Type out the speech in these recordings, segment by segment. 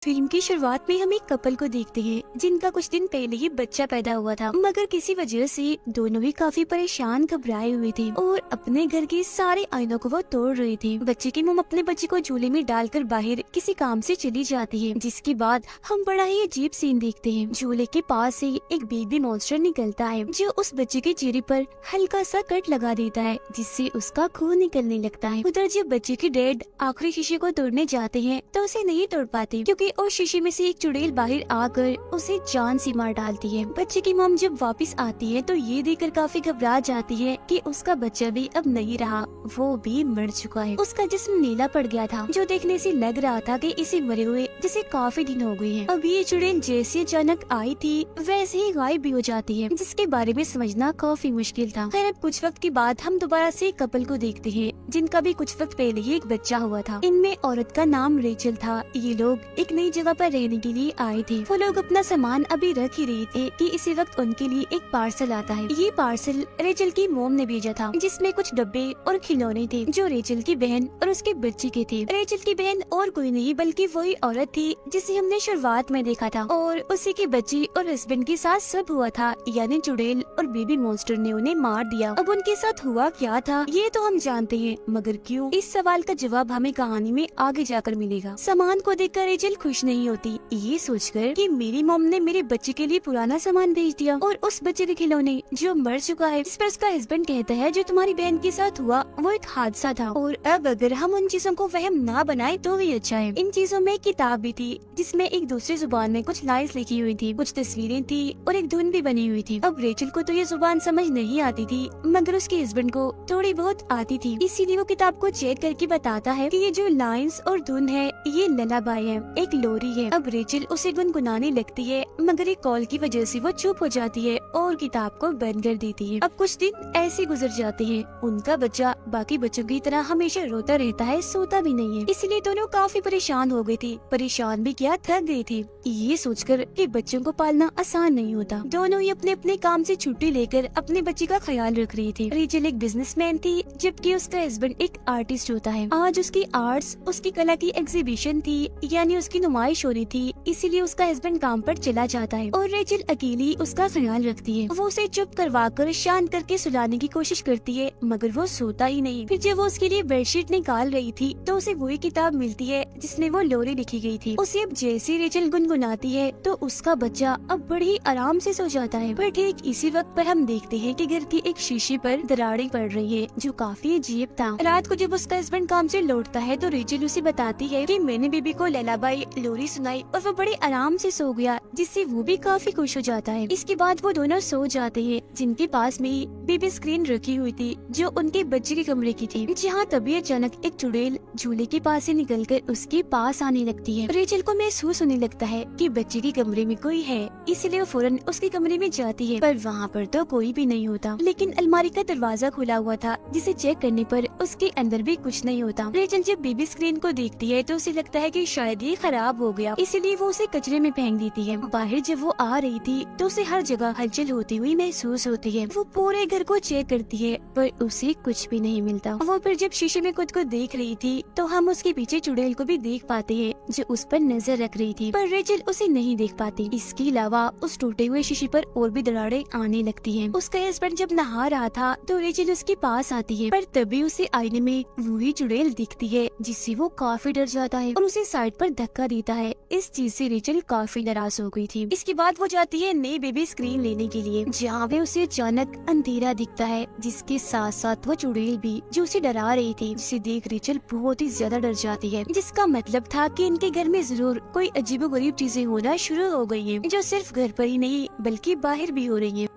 Film की शुरुआत में हम एक कपल को देखते हैं जिनका कुछ दिन पहले ही बच्चा पैदा हुआ था, मगर किसी वजह से दोनों ही काफी परेशान घबराए हुए थे और अपने घर के सारे आईनों को वो तोड़ रहे थे। बच्चे की मम अपने बच्चे को झूले में डालकर बाहर किसी काम से चली जाती है, जिसके बाद हम बड़ा ही अजीब सीन देखते हैं। झूले के पास से एक बेबी मॉन्स्टर निकलता है जो उस बच्चे के चेहरे पर हल्का सा कट लगा देता है, जिससे उसका खून निकलने लगता है। उधर जब बच्चे की डैड आखिरी शीशे को तोड़ने जाते हैं तो उसे नहीं तोड़ पाते, क्योंकि उस शीशे में से एक चुड़ैल बाहर आकर उसे जान से मार डालती है। बच्चे की मॉम जब वापस आती है तो ये देखकर काफी घबरा जाती है कि उसका बच्चा भी अब नहीं रहा, वो भी मर चुका है। उसका जिस्म नीला पड़ गया था, जो देखने से लग रहा था कि इसे मरे हुए जिसे काफी दिन हो गए हैं। अब ये चुड़ैल जैसे अचानक आई थी वैसे ही गायब भी हो जाती है, जिसके बारे में समझना काफी मुश्किल था। खैर अब कुछ वक्त के बाद हम दोबारा से एक कपल को देखते हैं जिनका भी कुछ वक्त पहले ही एक बच्चा हुआ था। इनमें औरत का नाम रेचल था। ये लोग एक नई जगह पर रहने के लिए आए थे। वो लोग अपना सामान अभी रख ही रहे थे कि इसी वक्त उनके लिए एक पार्सल आता है। ये पार्सल रेचल की मोम ने भेजा था, जिसमें कुछ डब्बे और खिलौने थे जो रेचल की बहन और उसके बच्चे के थे। रेचल की बहन और कोई नहीं बल्कि वही औरत थी जिसे हमने शुरुआत में देखा था, और उसी के बच्चे और हस्बैंड के साथ सब हुआ था, यानी चुड़ैल और बेबी मॉन्स्टर ने उन्हें मार दिया। अब उनके साथ हुआ क्या था ये तो हम जानते हैं, मगर क्यों, इस सवाल का जवाब हमें कहानी में आगे जाकर मिलेगा। सामान को देखकर रेचल खुश नहीं होती, ये सोचकर कि मेरी मॉम ने मेरे बच्चे के लिए पुराना सामान भेज दिया और उस बच्चे के खिलौने जो मर चुका है। इस पर उसका हस्बैंड कहता है जो तुम्हारी बहन के साथ हुआ वो एक हादसा था, और अब अगर हम उन चीजों को वहम ना बनाए तो ही अच्छा है। इन चीजों में एक किताब भी थी जिसमें एक दूसरी जुबान में कुछ लाइन्स लिखी हुई थी, कुछ तस्वीरें थी और एक धुन भी बनी हुई थी। अब रेचल को तो ये जुबान समझ नहीं आती थी, मगर उसके हस्बैंड को थोड़ी बहुत आती थी, इसीलिए वो किताब को चेक करके बताता है कि ये जो लाइन्स और धुन है ये ललाबाई है, एक लोरी है। अब रेचल उसे गुनगुनाने लगती है, मगर एक कॉल की वजह से वो चुप हो जाती है और किताब को बंद कर देती है। अब कुछ दिन ऐसे गुजर जाते हैं। उनका बच्चा बाकी बच्चों की तरह हमेशा रोता रहता है, सोता भी नहीं है, इसलिए दोनों काफी परेशान हो गए थे। परेशान भी क्या, थक गए थे, ये सोचकर कि बच्चों को पालना आसान नहीं होता। दोनों ही अपने अपने काम से छुट्टी लेकर अपने बच्चे का ख्याल रख रही थी। रेचल एक बिजनेसमैन थी, जबकि उसका हस्बैंड एक आर्टिस्ट होता है। आज उसकी आर्ट्स, उसकी कला की एग्जीबिशन थी, यानी उसकी नुमाइश हो रही थी, इसीलिए उसका हस्बैंड काम पर चला जाता है और रेचल अकेली उसका ख्याल रखती है। वो उसे चुप करवा कर शांत करके सुलाने की कोशिश करती है, मगर वो सोता ही नहीं। फिर जब वो उसके लिए बेडशीट निकाल रही थी तो उसे वही किताब मिलती है जिसमें वो लोरी लिखी गई थी। उसे अब जैसी रेचल गुनगुनाती है तो उसका बच्चा अब बड़े ही आराम से सो जाता है। पर ठीक इसी वक्त पर हम देखते हैं कि घर की एक शीशे पर दरारें पड़ रही है, जो काफी अजीब था। रात को जब उसका हस्बैंड काम से लौटता है तो रेचल उसे बताती है कि मैंने बेबी को ललाबाई लोरी सुनाई और वो बड़े आराम से सो गया, जिससे वो भी काफी खुश हो जाता है। इसके बाद वो दोनों सो जाते हैं, जिनके पास में ही बेबी स्क्रीन रखी हुई थी जो उनके बच्चे के कमरे की थी। जहाँ तभी अचानक एक चुड़ैल झूले के पास से निकलकर उसके पास आने लगती है। रेचल को महसूस होने लगता है कि बच्चे के कमरे में कोई है, इसलिए वो फौरन उसके कमरे में जाती है, पर वहाँ पर तो कोई भी नहीं होता। लेकिन अलमारी का दरवाजा खुला हुआ था, जिसे चेक करने पर उसके अंदर भी कुछ नहीं होता। रेचल जब बेबी स्क्रीन को देखती है तो उसे लगता है कि शायद ये खराब हो गया, इसलिए वो उसे कचरे में फेंक देती है। बाहर जब वो आ रही थी तो उसे हर जगह हलचल होती हुई महसूस होती है। वो पूरे घर को चेक करती है पर उसे कुछ भी नहीं मिलता। वो फिर जब शीशे में खुद को देख रही थी तो हम उसके पीछे चुड़ैल को भी देख पाते हैं जो उस पर नजर रख रही थी, पर रेचल उसे नहीं देख पाती। इसके अलावा उस टूटे हुए शीशे पर और भी दरारें आने लगती हैं। उसका हस्बैंड जब नहा रहा था तो रेचल उसके पास आती है, पर तभी उसे आईने में वही चुड़ैल दिखती है, जिससे वो काफी डर जाता है और उसे साइड पर धक्का देता है। इस चीज से रेचल काफी नाराज हो गई थी। इसके बाद वो जाती है नई बेबी स्क्रीन लेने के लिए, जहाँ पे उसे अचानक अंधेरा दिखता है, जिसके साथ साथ वो चुड़ैल भी जो उसे डरा रही थी, जिसे देख रेचल बहुत ही ज्यादा डर जाती है। जिसका मतलब था कि इनके घर में जरूर कोई अजीबोगरीब चीजें होना शुरू हो गई हैं, जो सिर्फ घर पर ही नहीं बल्कि बाहर भी हो रही हैं।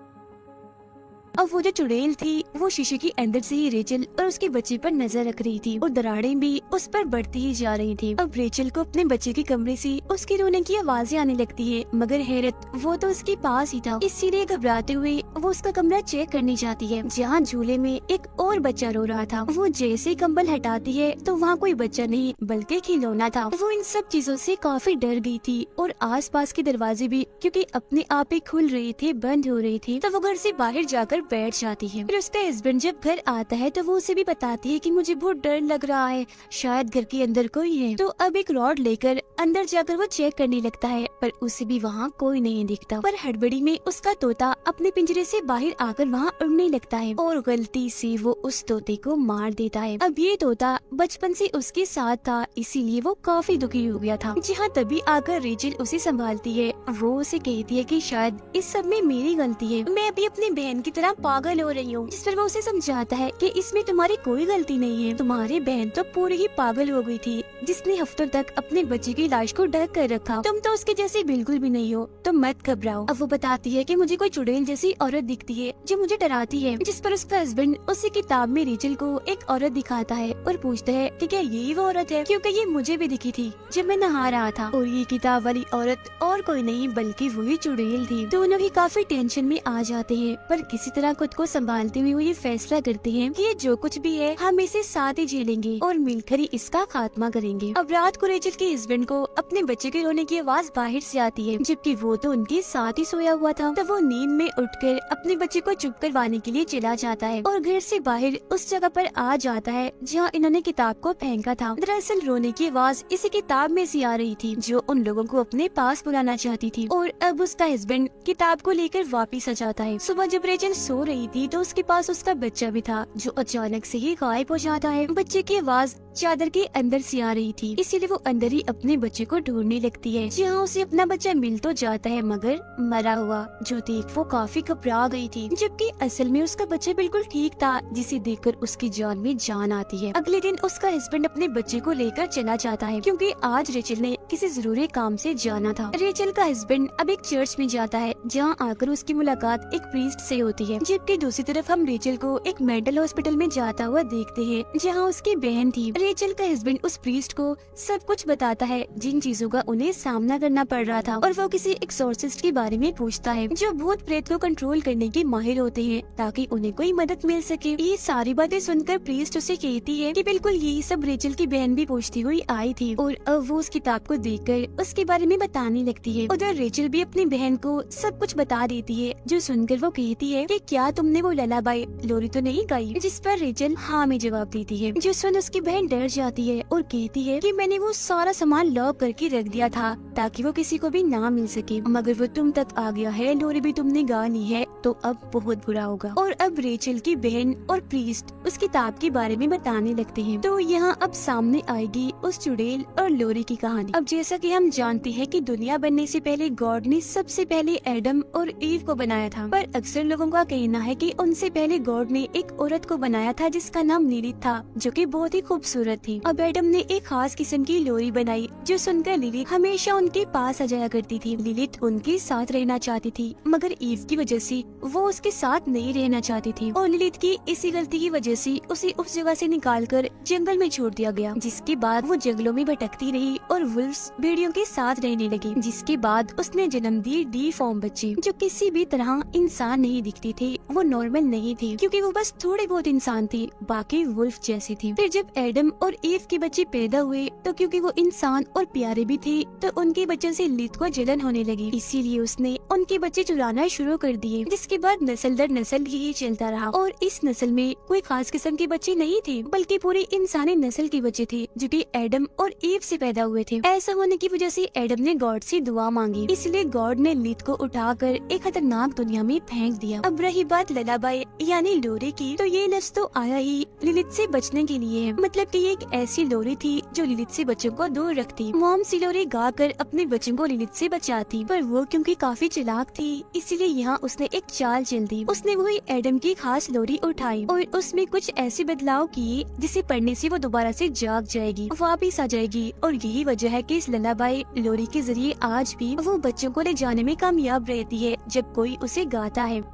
अब वो जो चुड़ैल थी वो शीशे के अंदर से ही रेचल और उसके बच्चे पर नजर रख रही थी और दरारें भी उस पर बढ़ती ही जा रही थी। अब रेचल को अपने बच्चे के कमरे से उसके रोने की आवाजें आने लगती है, मगर हैरत वो तो उसके पास ही था, इसीलिए घबराते हुए वो उसका कमरा चेक करने जाती है, जहाँ झूले में एक और बच्चा रो रहा था। वो जैसे कंबल हटाती है तो वहाँ कोई बच्चा नहीं बल्कि खिलौना था। वो इन सब चीजों से काफी डर गई थी और आसपास के दरवाजे भी क्योंकि अपने आप ही खुल रहे थे, बंद हो रही थी, तो वो घर से बाहर जाकर बैठ जाती है। फिर उसका हस्बैंड जब घर आता है तो वो उसे भी बताती है कि मुझे बहुत डर लग रहा है, शायद घर के अंदर कोई है। तो अब एक रॉड लेकर अंदर जाकर वो चेक करने लगता है, पर उसे भी वहाँ कोई नहीं दिखता। पर हड़बड़ी में उसका तोता अपने पिंजरे से बाहर आकर वहाँ उड़ने लगता है और गलती से वो उस तोते को मार देता है। अब ये तोता बचपन से उसके साथ था, इसीलिए वो काफी दुखी हो गया था। जहाँ तभी आकर रेचल उसे संभालती है। वो उसे कहती है कि शायद इस सब में मेरी गलती है, मैं अभी अपनी बहन की तरह पागल हो रही हूँ। जिस पर वो उसे समझाता है कि इसमें तुम्हारी कोई गलती नहीं है, तुम्हारी बहन तो पूरी ही पागल हो गई थी, जिसने हफ्तों तक अपने बच्चे की लाश को ढक कर रखा। तुम तो उसके जैसी बिल्कुल भी नहीं हो, तो मत घबराओ। अब वो बताती है कि मुझे कोई चुड़ैल जैसी औरत दिखती है जो मुझे डराती है। जिस पर उसका हस्बैंड उसी किताब में रेचल को एक औरत दिखाता है और पूछता है कि क्या यही वो औरत है, क्योंकि ये मुझे भी दिखी थी जब मैं नहा रहा था। और ये किताब वाली औरत और कोई नहीं बल्कि वही चुड़ैल थी। दोनों ही काफी टेंशन में आ जाते हैं, पर किसी तरह खुद को संभालते हुए वो ये फैसला करते हैं कि ये जो कुछ भी है हम इसे साथ ही झेलेंगे और मिलकर ही इसका खात्मा करेंगे। अब रात को रेचल के हस्बैंड को अपने बच्चे के रोने की आवाज बाहर से आती है, जबकि वो तो उनके साथ ही सोया हुआ था। तब वो नींद में उठकर अपने बच्चे को चुप करवाने के लिए चला जाता है और घर से बाहर उस जगह पर आ जाता है जहाँ इन्होंने किताब को फेंका था। दरअसल रोने की आवाज इसी किताब में से आ रही थी जो उन लोगों को अपने पास बुलाना चाहती थी। और अब उसका हस्बैंड किताब को लेकर वापिस आ जाता है। सुबह जब रेचल सो रही थी तो उसके पास उसका बच्चा भी था जो अचानक से ही गायब हो जाता है। बच्चे की आवाज चादर के अंदर से आ रही थी, इसीलिए वो अंदर ही अपने बच्चे को ढूंढने लगती है। जहाँ उसे अपना बच्चा मिल तो जाता है मगर मरा हुआ, जो देख वो काफी घबरा गई थी, जबकि असल में उसका बच्चा बिल्कुल ठीक था, जिसे देखकर उसकी जान में जान आती है। अगले दिन उसका हस्बैंड अपने बच्चे को लेकर चला जाता है क्योंकि आज रेचल ने किसी जरूरी काम से जाना था। रेचल का हस्बैंड अब एक चर्च में जाता है जहाँ आकर उसकी मुलाकात एक प्रीस्ट से होती है, जबकि दूसरी तरफ हम रेचल को एक मेंटल हॉस्पिटल में जाता हुआ देखते हैं जहाँ उसकी बहन थी। रेचल का हस्बैंड उस प्रीस्ट को सब कुछ बताता है जिन चीजों का उन्हें सामना करना पड़ रहा था, और वो किसी एक्सोर्सिस्ट के बारे में पूछता है जो भूत प्रेत को कंट्रोल करने के माहिर होते हैं ताकि उन्हें कोई मदद मिल सके। ये सारी बातें सुनकर प्रीस्ट उसे कहती है कि बिल्कुल यही सब रेचल की बहन भी पूछती हुई आई थी, और अब वो उस किताब को देखकर उसके बारे में बताने लगती है। उधर रेचल भी अपनी बहन को सब कुछ बता देती है, जो सुनकर वो कहती है कि क्या तुमने वो ललाबाई लोरी तो नहीं गाई? जिस पर रेचल हाँ में जवाब देती है, जो सुन उसकी बहन डर जाती है और कहती है कि मैंने वो सारा सामान लॉक करके रख दिया था ताकि वो किसी को भी ना मिल सके, मगर वो तुम तक आ गया है, लोरी भी तुमने गा ली है तो अब बहुत बुरा होगा। और अब रेचल की बहन और प्रीस्ट उस किताब के बारे में बताने लगते हैं। तो यहाँ अब सामने आएगी उस चुड़ैल और लोरी की कहानी। अब जैसा कि हम जानते हैं कि दुनिया बनने से पहले गॉड ने सबसे पहले एडम और ईव को बनाया था, पर अक्सर लोगों का कहना है कि उनसे पहले गॉड ने एक औरत को बनाया था जिसका नाम लिलिथ था, जो कि बहुत ही खूबसूरत थी। अब एडम ने एक खास किस्म की लोरी बनाई जो सुनकर लिलिथ हमेशा उनके पास आ जाया करती थी। लिलिथ उनके साथ रहना चाहती थी, मगर ईव की वजह से वो उसके साथ नहीं रहना चाहती थी, और लिलिथ की इसी गलती की वजह से उसे उस जगह से निकालकर जंगल में छोड़ दिया गया, जिसके बाद वो जंगलों में भटकती रही और वुल्व्स भेड़ियों के साथ रहने लगी। जिसके बाद उसने जन्म दी डिफॉर्म बच्चे जो किसी भी तरह इंसान नहीं दिखती थी, वो नॉर्मल नहीं थी क्योंकि वो बस थोड़े बहुत इंसान थी, बाकी वुल्फ जैसी थी। फिर जब एडम और ईव के बच्चे पैदा हुए तो क्योंकि वो इंसान और प्यारे भी थे तो उनके बच्चों से लिलिथ को जलन होने लगी, इसीलिए उसने उनके बच्चे चुराना शुरू कर दिए, जिसके बाद नस्ल दर नस्ल यही चलता रहा। और इस नस्ल में कोई खास किस्म के बच्चे नहीं थे बल्कि पूरी इंसानी नस्ल के बच्चे थे जो कि एडम और ईव से पैदा हुए थे। ऐसा होने की वजह से एडम ने गॉड से दुआ मांगी, इसलिए गॉड ने लिलिथ को उठाकर एक खतरनाक दुनिया में फेंक दिया। अब रही बात ललाबाई यानी लोरी की, तो ये लफ्ज तो आया ही लिलिथ से बचने के लिए है, मतलब कि ये एक ऐसी लोरी थी जो लिलिथ से बच्चों को दूर रखती। मॉम सिलोरी गाकर अपने बच्चों को लिलिथ से बचाती, पर वो क्योंकि काफी चालाक थी इसीलिए यहाँ उसने एक चाल चल दी। उसने वही एडम की खास लोरी उठाई और उसमें कुछ ऐसे बदलाव किए जिसे पढ़ने से वो दोबारा से जाग जाएगी, वापिस आ जाएगी। और यही वजह है कि इस ललाबाई लोरी के जरिए आज भी वो बच्चों को ले जाने में कामयाब रहती है जब कोई उसे गाता है।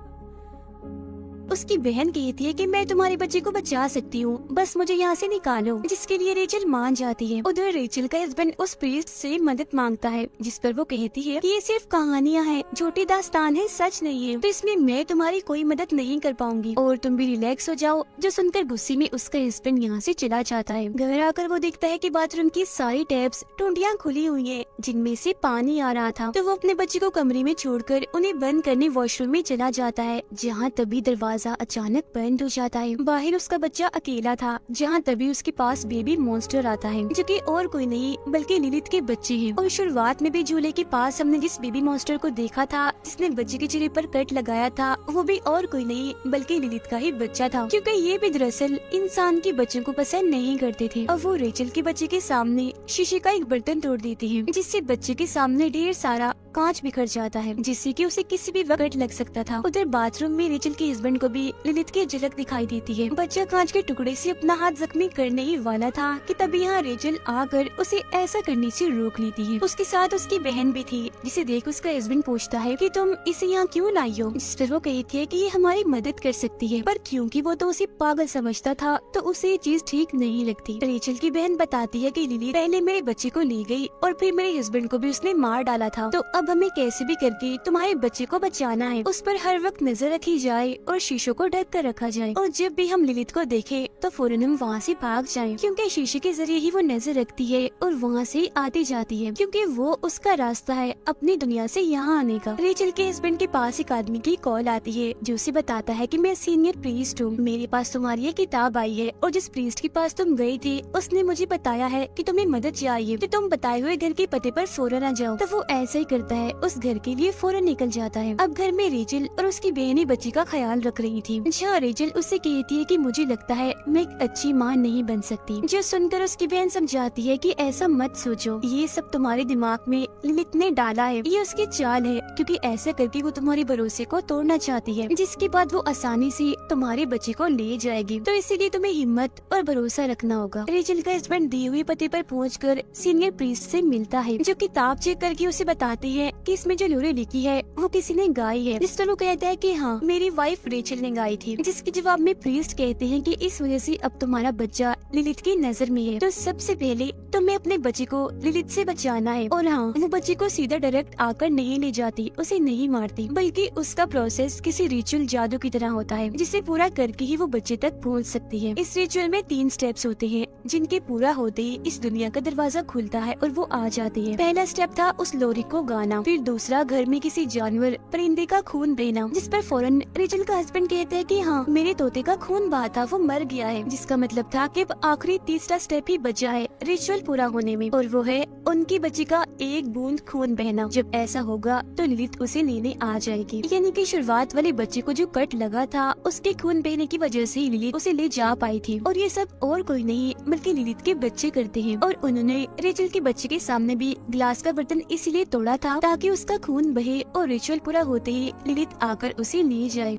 उसकी बहन कहती है कि मैं तुम्हारे बच्चे को बचा सकती हूँ, बस मुझे यहाँ से निकालो, जिसके लिए रेचल मान जाती है। उधर रेचल का हस्बैंड उस प्रीस्ट से मदद मांगता है, जिस पर वो कहती है कि ये सिर्फ कहानियाँ हैं, झूठी दास्तान है, सच नहीं है, तो इसमें मैं तुम्हारी कोई मदद नहीं कर पाऊंगी और तुम भी रिलैक्स हो जाओ। जो सुनकर गुस्से में उसका हस्बैंड यहाँ से चला जाता है। घर आकर वो देखता है कि बाथरूम की सारी टैप्स टूटियां खुली हुई है जिनमें से पानी आ रहा था, तो वो अपने बच्चे को कमरे में छोड़कर उन्हें बंद करने वॉशरूम में चला जाता है, जहाँ तभी दरवाजा दरवाजा अचानक बंद हो जाता है। बाहर उसका बच्चा अकेला था, जहाँ तभी उसके पास बेबी मॉन्स्टर आता है, जो कि और कोई नहीं बल्कि लिलित के बच्चे हैं। और शुरुआत में भी झूले के पास हमने जिस बेबी मॉन्स्टर को देखा था, जिसने बच्चे के चेहरे पर कट लगाया था, वो भी और कोई नहीं बल्कि लिलित का ही बच्चा था, क्योंकि ये भी दरअसल इंसान के बच्चों को पसंद नहीं करते थे। और वो रेचल के बच्चे के सामने शीशे का एक बर्तन तोड़ देती है, जिससे बच्चे के सामने ढेर सारा कांच बिखर जाता है, जिससे कि उसे किसी भी वक्त लग सकता था। उधर बाथरूम में रेचल के हस्बैंड को भी लिलित की झलक दिखाई देती है। बच्चा कांच के टुकड़े से अपना हाथ जख्मी करने ही वाला था कि तभी यहाँ रेचल आकर उसे ऐसा करने से रोक लेती है। उसके साथ उसकी बहन भी थी, जिसे देख उसका हस्बैंड पूछता है कि तुम इसे यहाँ क्यों लाई हो, जिस पर वो कहती है कि ये हमारी मदद कर सकती है, पर क्योंकि वो तो उसे पागल समझता था तो उसे ये चीज ठीक नहीं लगती। रेचल की बहन बताती है कि लिली पहले मेरे बच्चे को ले गई और फिर मेरे हस्बैंड को भी उसने मार डाला था, तो अब हमें कैसे भी करके तुम्हारे बच्चे को बचाना है। उस पर हर वक्त नजर रखी जाए और शीशों को ढक कर रखा जाए, और जब भी हम लिलित को देखे तो फौरन हम वहाँ से भाग जाएं, क्योंकि शीशे के जरिए ही वो नजर रखती है और वहाँ से आती जाती है, क्योंकि वो उसका रास्ता है अपनी दुनिया से यहाँ आने का। रेचल के हस्बैंड के पास एक आदमी की कॉल आती है, जो उसे बताता है कि मैं सीनियर प्रीस्ट हूँ, मेरे पास तुम्हारी ये किताब आई है, और जिस प्रीस्ट के पास तुम गई थी उसने मुझे बताया है कि तुम्हें मदद चाहिए, तो तुम बताए हुए घर के पते पर फौरन आ जाओ। तो वो ऐसा ही करता है, उस घर के लिए फौरन निकल जाता है। अब घर में रेचल और उसकी बहनी बच्ची का ख्याल रख रही थी, जहाँ रेचल उससे कहती है कि मुझे लगता है मैं एक अच्छी माँ नहीं बन सकती, जो सुनकर उसकी बहन समझाती है कि ऐसा मत सोचो, ये सब तुम्हारे दिमाग में लिलित ने डाला है, ये उसकी चाल है, क्योंकि ऐसा करके वो तुम्हारे भरोसे को तोड़ना चाहती है, जिसके बाद वो आसानी से तुम्हारे बच्चे को ले जाएगी, तो इसीलिए तुम्हें हिम्मत और भरोसा रखना होगा। रेचल का हस्बैंड दिए हुए पते पर पहुंचकर सीनियर प्रीस्ट से मिलता है, जो किताब चेक करके उसे बताती है कि इसमें जो लोरी लिखी है वो किसी ने गाई है, जिस पर वो कहता है कि हाँ मेरी वाइफ रेचल ने गाई थी, जिसके जवाब में प्रीस्ट कहते हैं कि इस वजह से अब तुम्हारा बच्चा लिलित की नजर में है, तो सबसे पहले तुम्हें अपने बच्चे को लिलित से बचाना है। और हाँ, वो बच्चे को सीधा डायरेक्ट आकर नहीं ले जाती, उसे नहीं मारती, बल्कि उसका प्रोसेस किसी रिचुअल जादू की तरह होता है, जिसे पूरा करके ही वो बच्चे तक पहुंच सकती है। इस रिचुअल में 3 स्टेप्स होते हैं, जिनके पूरा होते ही इस दुनिया का दरवाजा खुलता है और वो आ जाती है। पहला स्टेप था उस लोरी को गाना, फिर दूसरा घर में किसी जानवर परिंदे का खून बहना, जिस पर फौरन रेचल का हस्बैंड कहते हैं कि हाँ मेरे तोते का खून बहा था, वो मर गया है, जिसका मतलब था कि अब आखिरी तीसरा स्टेप ही बचा है रिचुअल पूरा होने में, और वो है उनकी बच्ची का एक बूंद खून बहना। जब ऐसा होगा तो लिलित उसे लेने आ जाएगी, यानी कि शुरुआत वाले बच्चे को जो कट लगा था उसके खून बहने की वजह से लिलित उसे ले जा पाई थी, और ये सब और कोई नहीं बल्कि लिलित के बच्चे करते हैं। और उन्होंने रेचल के बच्चे के सामने भी ग्लास का बर्तन इसलिए तोड़ा था ताकि उसका खून बहे और रिचुअल पूरा होते ही लिलित आकर उसे ले जाए।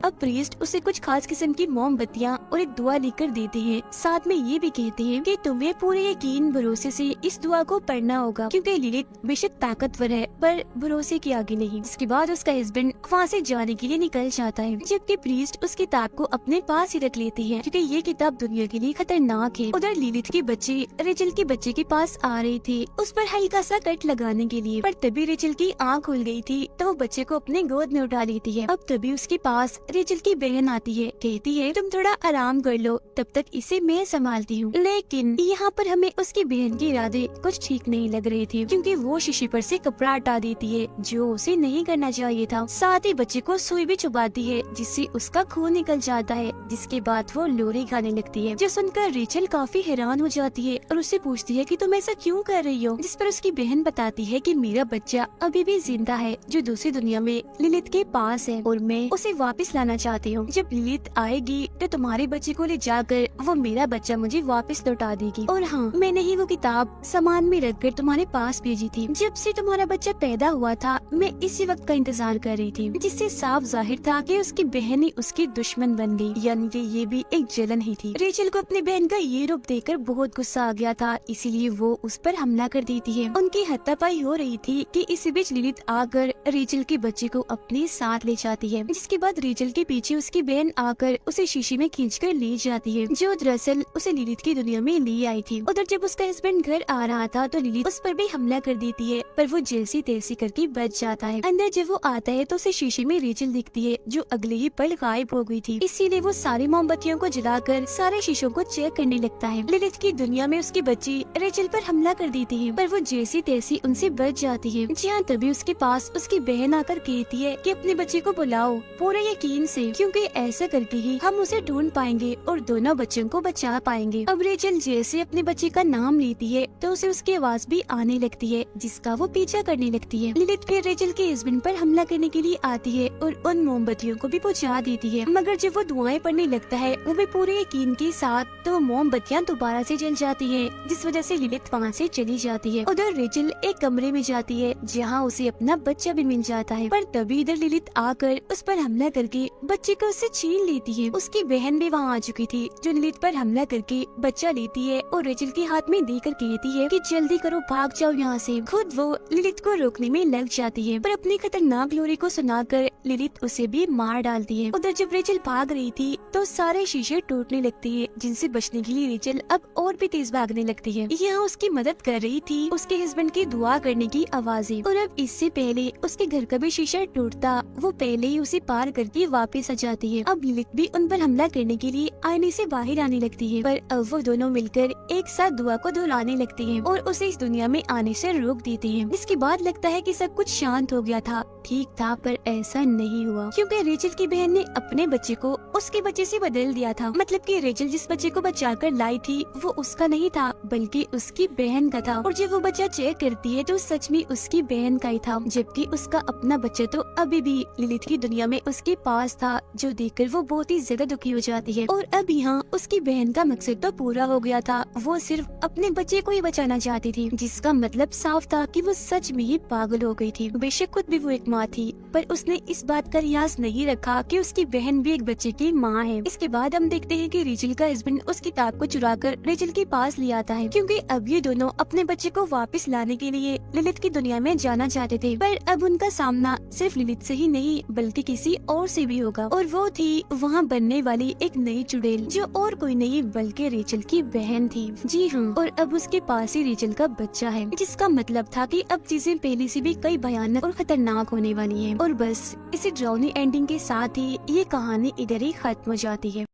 अब प्रीस्ट उसे कुछ खास किस्म की मोमबत्तियां और एक दुआ लेकर देते हैं, साथ में ये भी कहते हैं कि तुम्हें पूरे यकीन भरोसे से इस दुआ को पढ़ना होगा, क्योंकि लिलित बेशक ताकतवर है पर भरोसे के आगे नहीं। इसके बाद उसका हस्बैंड वहाँ से जाने के लिए निकल जाता है, जबकि प्रीस्ट उस किताब को अपने पास ही रख लेते हैं, क्योंकि ये किताब दुनिया के लिए खतरनाक है। उधर लिलित के बच्चे रेचल के बच्चे के पास आ रहे थे उस पर हल्का सा कट लगाने के लिए, पर तभी रेचल की आँख खुल गई थी तो वो बच्चे को अपने गोद में उठा लेती है। अब तभी उसके पास रेचल की बहन आती है, कहती है तुम थोड़ा आराम कर लो, तब तक इसे मैं संभालती हूँ। लेकिन यहाँ पर हमें उसकी बहन के इरादे कुछ ठीक नहीं लग रहे थे, क्योंकि वो शीशे पर से कपड़ा हटा देती है, जो उसे नहीं करना चाहिए था। साथ ही बच्चे को सुई भी चुभाती है, जिससे उसका खून निकल जाता है, जिसके बाद वो लोरी खाने लगती है, जो सुनकर रेचल काफी हैरान हो जाती है और उससे पूछती है कि तुम ऐसा क्यों कर रही हो, जिस पर उसकी बहन बताती है कि मेरा बच्चा अभी भी जिंदा है, जो दूसरी दुनिया में लिलित के पास है, और मैं उसे वापस लाना चाहती हूँ। जब लिलित आएगी तो तुम्हारे बच्चे को ले जाकर वो मेरा बच्चा मुझे वापस लौटा देगी। और हाँ, मैंने ही वो किताब सामान में रखकर तुम्हारे पास भेजी थी। जब से तुम्हारा बच्चा पैदा हुआ था मैं इसी वक्त का इंतजार कर रही थी, जिससे साफ जाहिर था कि उसकी बहन ही उसकी दुश्मन बन गई, यानी कि ये भी एक जलन ही थी। रेचल को अपनी बहन का ये रूप देखकर बहुत गुस्सा आ गया था, इसीलिए वो उस पर हमला कर देती है। उनकी हाथापाई हो रही थी कि इसी बीच लिलित आकर रेचल के बच्चे को अपने साथ ले जाती है, जिसके बाद रेचल के पीछे उसकी बहन आकर उसे शीशे में खींचकर ले जाती है, जो दरअसल उसे लिलित की दुनिया में ले आई थी। उधर जब उसका हस्बैंड घर आ रहा था तो लिलित उस पर भी हमला कर देती है, पर वो जैसी तैसी करके बच जाता है। अंदर जब वो आता है तो उसे शीशे में रेचल दिखती है, जो अगले ही पल गायब हो गई थी। इसीलिए वो सारी मोमबत्तियों को जलाकर सारे शीशों को चेक करने लगता है। लिलित की दुनिया में उसकी बच्ची रेचल पर हमला कर देती है, पर वो जैसी तैसी उनसे बच जाती है। जहाँ तभी उसके पास उसकी बहन आकर कहती है कि अपने बच्चे को बुलाओ, पूरा यकीन यकीन से, क्योंकि ऐसा करके ही हम उसे ढूंढ पाएंगे और दोनों बच्चों को बचा पाएंगे। अब रेचल जैसे अपने बच्चे का नाम लेती है तो उसे उसकी आवाज भी आने लगती है, जिसका वो पीछा करने लगती है। लिलिथ फिर रेचल के हस्बैंड पर हमला करने के लिए आती है और उन मोमबत्तियों को भी बुझा देती है, मगर जब वो धुआं पड़ने लगता है वो भी पूरे यकीन के साथ, तो मोमबत्तियां दोबारा से जल जाती है, जिस वजह से लिलिथ वहाँ से चली जाती है। उधर रेचल एक कमरे में जाती है जहाँ उसे अपना बच्चा भी मिल जाता है, पर तभी इधर लिलिथ आकर उस पर हमला करके बच्चे को उससे छीन लेती है। उसकी बहन भी वहाँ आ चुकी थी, जो लिलिथ पर हमला करके बच्चा लेती है और रेचल के हाथ में देकर कहती है कि जल्दी करो, भाग जाओ यहाँ से। खुद वो लिलिथ को रोकने में लग जाती है, पर अपनी खतरनाक लोरी को सुनाकर लिलिथ उसे भी मार डालती है। उधर जब रेचल भाग रही थी तो सारे शीशे टूटने लगते हैं, जिनसे बचने के लिए रेचल अब और भी तेज भागने लगती है। यहाँ उसकी मदद कर रही थी उसके हस्बैंड की दुआ करने की आवाजें, और अब इससे पहले उसके घर का भी शीशा टूटता वो पहले ही उसे पार करके वापस आ जाती है। अब लिलिथ भी उन पर हमला करने के लिए आईने से बाहर आने लगती है, पर अब वो दोनों मिलकर एक साथ दुआ को दोहराने लगती हैं और उसे इस दुनिया में आने से रोक देती हैं। इसके बाद लगता है कि सब कुछ शांत हो गया था, ठीक था, पर ऐसा नहीं हुआ, क्योंकि रेचल की बहन ने अपने बच्चे को उसके बच्चे से बदल दिया था। मतलब कि रेचल जिस बच्चे को बचाकर लाई थी वो उसका नहीं था, बल्कि उसकी बहन का था। और जब वो बच्चा चेक करती है तो सच में उसकी बहन का ही था, जबकि उसका अपना बच्चा तो अभी भी लिलिथ की दुनिया में उसके पास था, जो देखकर वो बहुत ही ज्यादा दुखी हो जाती है। और अब यहाँ उसकी बहन का मकसद तो पूरा हो गया था, वो सिर्फ अपने बच्चे को ही बचाना चाहती थी, जिसका मतलब साफ था कि वो सच में ही पागल हो गई थी। बेशक खुद भी वो एक माँ थी, पर उसने इस बात का रियाज नहीं रखा कि उसकी बहन भी एक बच्चे की माँ है। इसके बाद हम देखते हैं कि रेचल का हस्बैंड उस किताब को चुराकर रेचल के पास ले आता है, क्योंकि अब ये दोनों अपने बच्चे को वापस लाने के लिए लिलिथ की दुनिया में जाना चाहते थे। पर अब उनका सामना सिर्फ लिलिथ से ही नहीं बल्कि किसी और से भी होगा, और वो थी वहाँ बनने वाली एक नई चुड़ैल, जो और कोई नहीं बल्कि रेचल की बहन थी। जी हाँ, और अब उसके पास ही रेचल का बच्चा है, जिसका मतलब था कि अब चीजें पहले से भी कई भयानक और खतरनाक होने वाली हैं। और बस इसी ड्राउनी एंडिंग के साथ ही ये कहानी इधर ही खत्म हो जाती है।